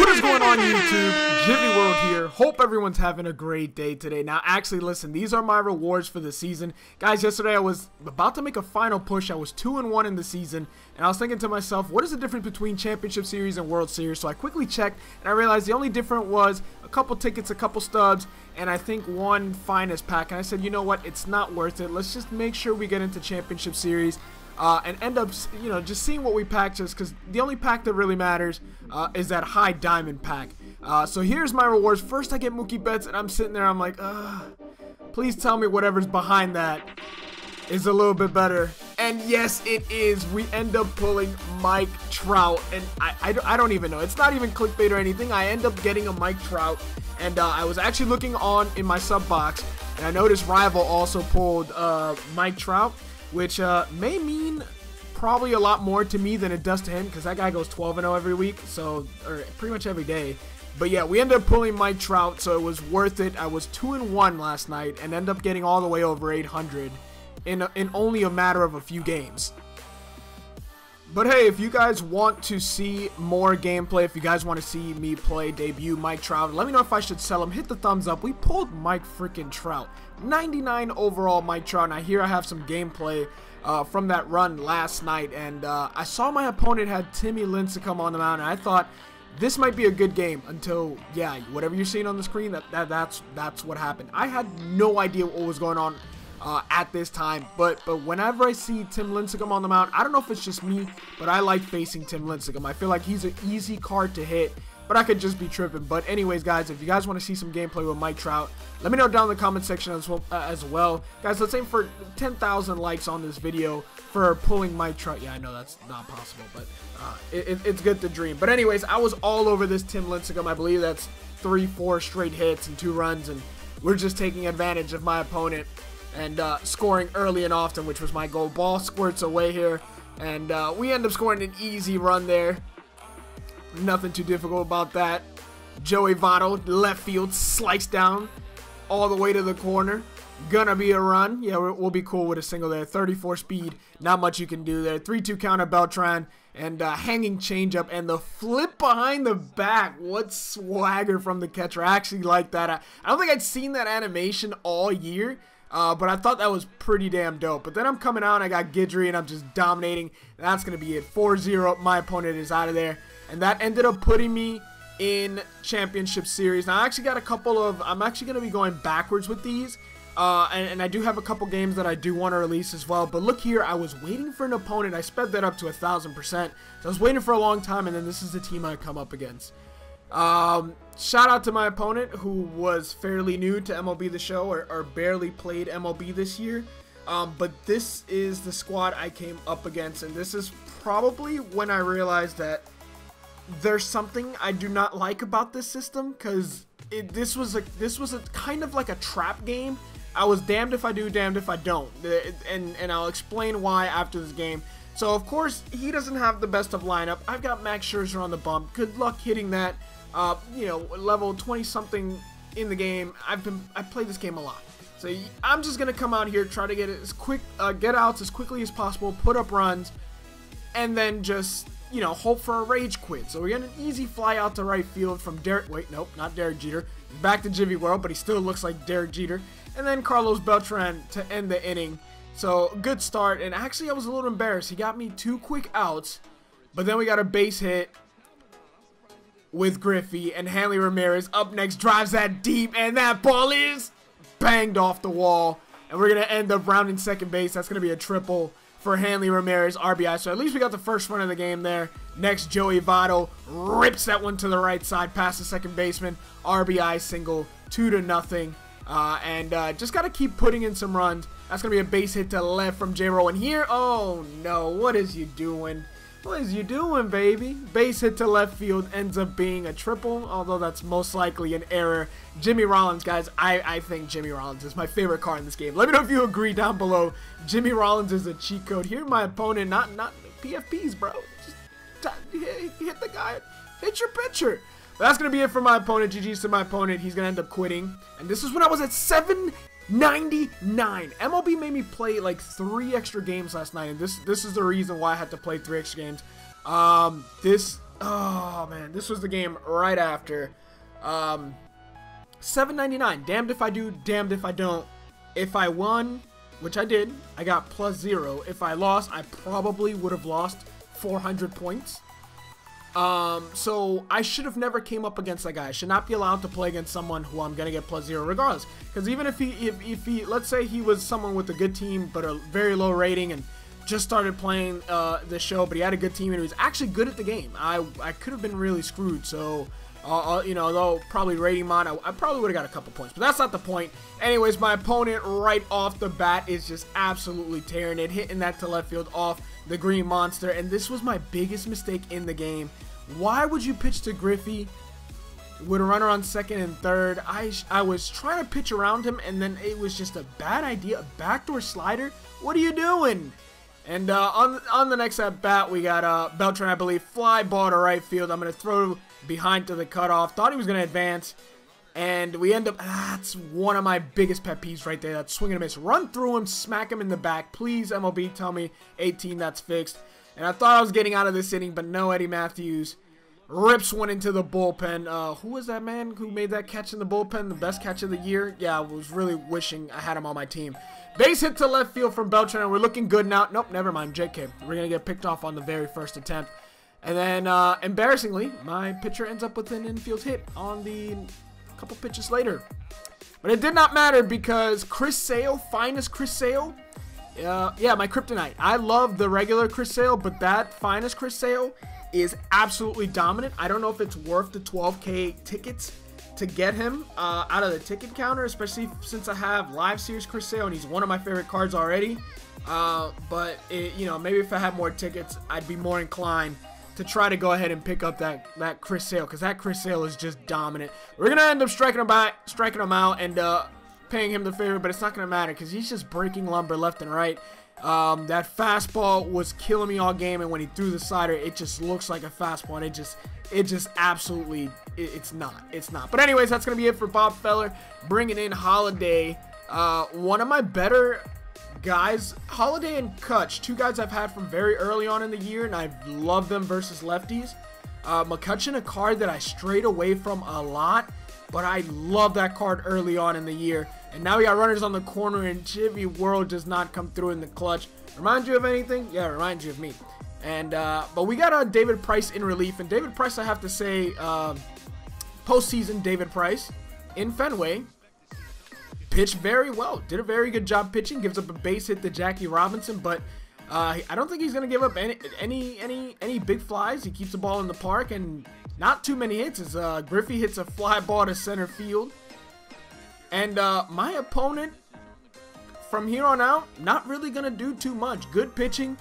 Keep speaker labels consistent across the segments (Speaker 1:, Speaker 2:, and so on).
Speaker 1: What is going on, YouTube? Gyvi World here. Hope everyone's having a great day today. Now, actually, listen, these are my rewards for the season. Guys, yesterday I was about to make a final push. I was 2-1 in the season, and I was thinking to myself, what is the difference between Championship Series and World Series? So I quickly checked, and I realized the only difference was a couple tickets, a couple stubs, and I think one finest pack. And I said, you know what? It's not worth it. Let's just make sure we get into Championship Series. And end up, you know, just seeing what we pack, just because the only pack that really matters is that high diamond pack. So here's my rewards. First I get Mookie Betts, and I'm sitting there, I'm like, please tell me whatever's behind that is a little bit better. And yes, it is. We end up pulling Mike Trout, and I don't even know. It's not even clickbait or anything. I end up getting a Mike Trout, and I was actually looking on in my sub box, and I noticed Rival also pulled Mike Trout, which may mean probably a lot more to me than it does to him, because that guy goes 12-0 every week, so, or pretty much every day. But yeah, we ended up pulling Mike Trout, so it was worth it. I was 2-1 last night and ended up getting all the way over 800 in only a matter of a few games. But hey, if you guys want to see more gameplay, if you guys want to see me play debut Mike Trout, let me know if I should sell him. Hit the thumbs up. We pulled Mike freaking Trout. 99 overall Mike Trout. Now here I have some gameplay from that run last night, and I saw my opponent had Timmy Lincecum on the mound, and I thought this might be a good game until, yeah, whatever you're seeing on the screen, that's what happened. I had no idea what was going on at this time, but whenever I see Tim Lincecum on the mound, I don't know if it's just me, but I like facing Tim Lincecum. I feel like he's an easy card to hit, but I could just be tripping. But anyways, guys, if you guys want to see some gameplay with Mike Trout, let me know down in the comment section as well. Guys, let's aim for 10,000 likes on this video for pulling Mike Trout. Yeah, I know that's not possible, but it's good to dream. But anyways, I was all over this Tim Lincecum. I believe that's 3-4 straight hits and 2 runs, and we're just taking advantage of my opponent and scoring early and often, which was my goal. Ball squirts away here, and we end up scoring an easy run there. Nothing too difficult about that. Joey Votto, left field, sliced down all the way to the corner. Gonna be a run. Yeah, we'll be cool with a single there. 34 speed, not much you can do there. 3-2 counter Beltran, and hanging changeup, and the flip behind the back. What swagger from the catcher. I actually like that. I don't think I'd seen that animation all year, but I thought that was pretty damn dope. But then I'm coming out, and I got Guidry, and I'm just dominating. That's going to be it. 4-0. My opponent is out of there. And that ended up putting me in Championship Series. Now, I actually got a couple of... I'm actually going to be going backwards with these. And I do have a couple games that I do want to release as well. But look here, I was waiting for an opponent. I sped that up to 1,000%. So I was waiting for a long time, and then this is the team I come up against. Shout out to my opponent, who was fairly new to MLB The Show, or barely played MLB this year. But this is the squad I came up against, and this is probably when I realized that there's something I do not like about this system, because this was a kind of like a trap game. I was damned if I do, damned if I don't, and I'll explain why after this game. So of course he doesn't have the best of lineup. I've got Max Scherzer on the bump. Good luck hitting that. You know, level 20 something in the game. I played this game a lot, so I'm just gonna come out here, try to get it as quick, get outs as quickly as possible, put up runs, and then just, you know, hope for a rage quit. So we get an easy fly out to right field from Derek. Wait, nope, not Derek Jeter. Back to Gyvi World, but he still looks like Derek Jeter. And then Carlos Beltran to end the inning. So good start. And actually, I was a little embarrassed. He got me 2 quick outs, but then we got a base hit with Griffey, and Hanley Ramirez up next drives that deep, and that ball is banged off the wall. And we're gonna end up rounding second base. That's gonna be a triple for Hanley Ramirez, RBI. So at least we got the first run of the game there. Next, Joey Votto rips that one to the right side past the second baseman. RBI single, 2-0. And just got to keep putting in some runs. That's going to be a base hit to left from J-Row. And here, oh no, what is you doing? What is you doing, baby? Base hit to left field ends up being a triple, although that's most likely an error. Jimmy Rollins, guys, I think Jimmy Rollins is my favorite card in this game. Let me know if you agree down below. Jimmy Rollins is a cheat code. Here, my opponent, not PFPs, bro. Just hit the guy. Hit your pitcher. That's going to be it for my opponent. GG's to my opponent. He's going to end up quitting. And this is when I was at 799. MLB made me play like 3 extra games last night, and this is the reason why I had to play 3 extra games. This Oh, man. This was the game right after. $7.99. Damned if I do, damned if I don't. If I won, which I did, I got +0. If I lost, I probably would have lost 400 points. So I should have never came up against that guy. I should not be allowed to play against someone who I'm gonna get +0 regardless. Because even if he, let's say he was someone with a good team but a very low rating and just started playing the show, but he had a good team and he was actually good at the game, I could have been really screwed. So you know, though probably rating mod, I probably would have got a couple points, but that's not the point. Anyways, my opponent right off the bat is just absolutely tearing it, hitting that to left field off the green monster, and this was my biggest mistake in the game. Why would you pitch to Gyvi with a runner on second and third? I was trying to pitch around him, and then it was just a bad idea. A backdoor slider? What are you doing? And on the next at bat, we got Beltran, I believe, fly ball to right field. I'm going to throw behind to the cutoff. Thought he was going to advance, and we end up, that's one of my biggest pet peeves right there. That swing and a miss. Run through him, smack him in the back. Please, MLB, tell me 18 that's fixed. And I thought I was getting out of this inning, but no, Eddie Matthews rips one into the bullpen. Who was that man who made that catch in the bullpen? The best catch of the year? Yeah, I was really wishing I had him on my team. Base hit to left field from Beltran. We're looking good now. Nope, never mind. JK. We're going to get picked off on the very first attempt. And then, embarrassingly, my pitcher ends up with an infield hit on the couple pitches later. But it did not matter because Chris Sale, finest Chris Sale, yeah, my kryptonite. I love the regular Chris Sale, but that finest Chris Sale is absolutely dominant. I don't know if it's worth the 12K tickets to get him out of the ticket counter, especially since I have live series Chris Sale and he's one of my favorite cards already. But you know, maybe if I had more tickets, I'd be more inclined to try to go ahead and pick up that Chris Sale, because that Chris Sale is just dominant. We're gonna end up striking him out and paying him the favor, but it's not gonna matter because he's just breaking lumber left and right. That fastball was killing me all game, and when he threw the slider, it just looks like a fastball, and it just absolutely, it's not. But anyways, that's gonna be it for Bob Feller, bringing in Holiday, one of my better guys. Holiday and Kutch, two guys I've had from very early on in the year, and I've loved them versus lefties. McCutcheon, a card that I strayed away from a lot, but I love that card early on in the year. And now we got runners on the corner, and Gyvi World does not come through in the clutch. Remind you of anything? Yeah, remind you of me. And but we got David Price in relief, and David Price, I have to say, postseason David Price in Fenway pitched very well. Did a very good job pitching. Gives up a base hit to Jackie Robinson, but I don't think he's gonna give up any big flies. He keeps the ball in the park, and not too many hits as Gyvi hits a fly ball to center field. And my opponent, from here on out, not really gonna do too much. Good pitching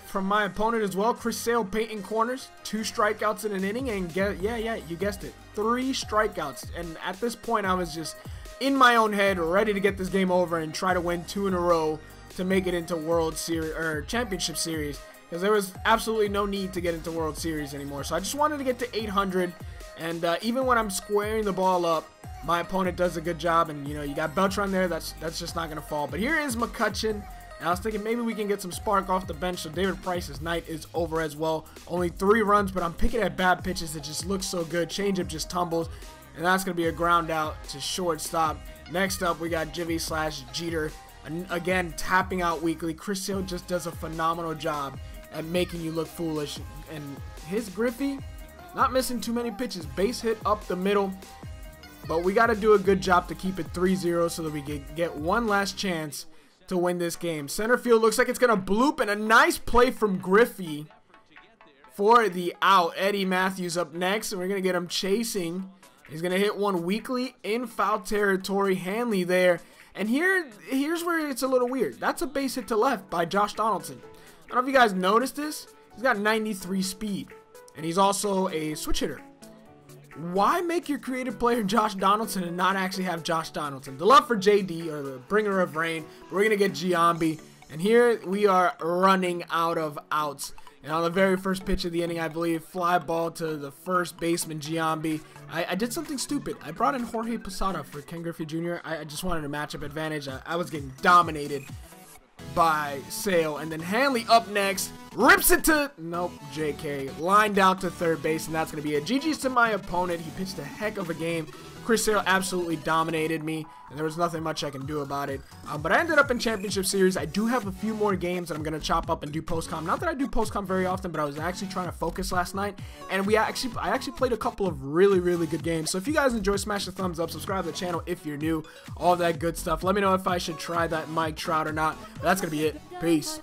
Speaker 1: from my opponent as well. Chris Sale painting corners, 2 strikeouts in an inning, and yeah, you guessed it, 3 strikeouts. And at this point, I was just in my own head, ready to get this game over and try to win 2 in a row to make it into World Series or Championship Series, because there was absolutely no need to get into World Series anymore. So I just wanted to get to 800, and even when I'm squaring the ball up, my opponent does a good job. And you know, you got Beltran there, that's just not gonna fall. But here is McCutcheon. And I was thinking maybe we can get some spark off the bench, so David Price's night is over as well. Only 3 runs, but I'm picking at bad pitches that just look so good. Changeup just tumbles, and that's going to be a ground out to shortstop. Next up, we got Gyvi / Jeter. And again, tapping out weekly. Chris Sale just does a phenomenal job at making you look foolish. And his Gyvi, not missing too many pitches. Base hit up the middle. But we got to do a good job to keep it 3-0 so that we can get one last chance to win this game. Center field looks like it's going to bloop, and a nice play from Gyvi for the out. Eddie Matthews up next, and we're going to get him chasing. He's going to hit one weakly in foul territory. Hanley there. And here's where it's a little weird. That's a base hit to left by Josh Donaldson. I don't know if you guys noticed this. He's got 93 speed, and he's also a switch hitter. Why make your creative player Josh Donaldson and not actually have Josh Donaldson? The love for JD, or the bringer of rain. We're going to get Giambi. And here we are running out of outs. And on the very first pitch of the inning, I believe, fly ball to the first baseman, Giambi. I did something stupid. I brought in Jorge Posada for Ken Griffey Jr. I just wanted a matchup advantage. I was getting dominated by Sale. And then Hanley up next. rips it to, nope, JK, lined out to third base, and that's going to be it. GG's to my opponent. He pitched a heck of a game. Chris Sale absolutely dominated me, and there was nothing much I can do about it. But I ended up in Championship Series. I do have a few more games that I'm going to chop up and do post-com. Not that I do post-com very often, but I was actually trying to focus last night, and I actually played a couple of really, really good games. So if you guys enjoy, smash the thumbs up, subscribe to the channel if you're new, all that good stuff. Let me know if I should try that Mike Trout or not. But that's going to be it. Peace.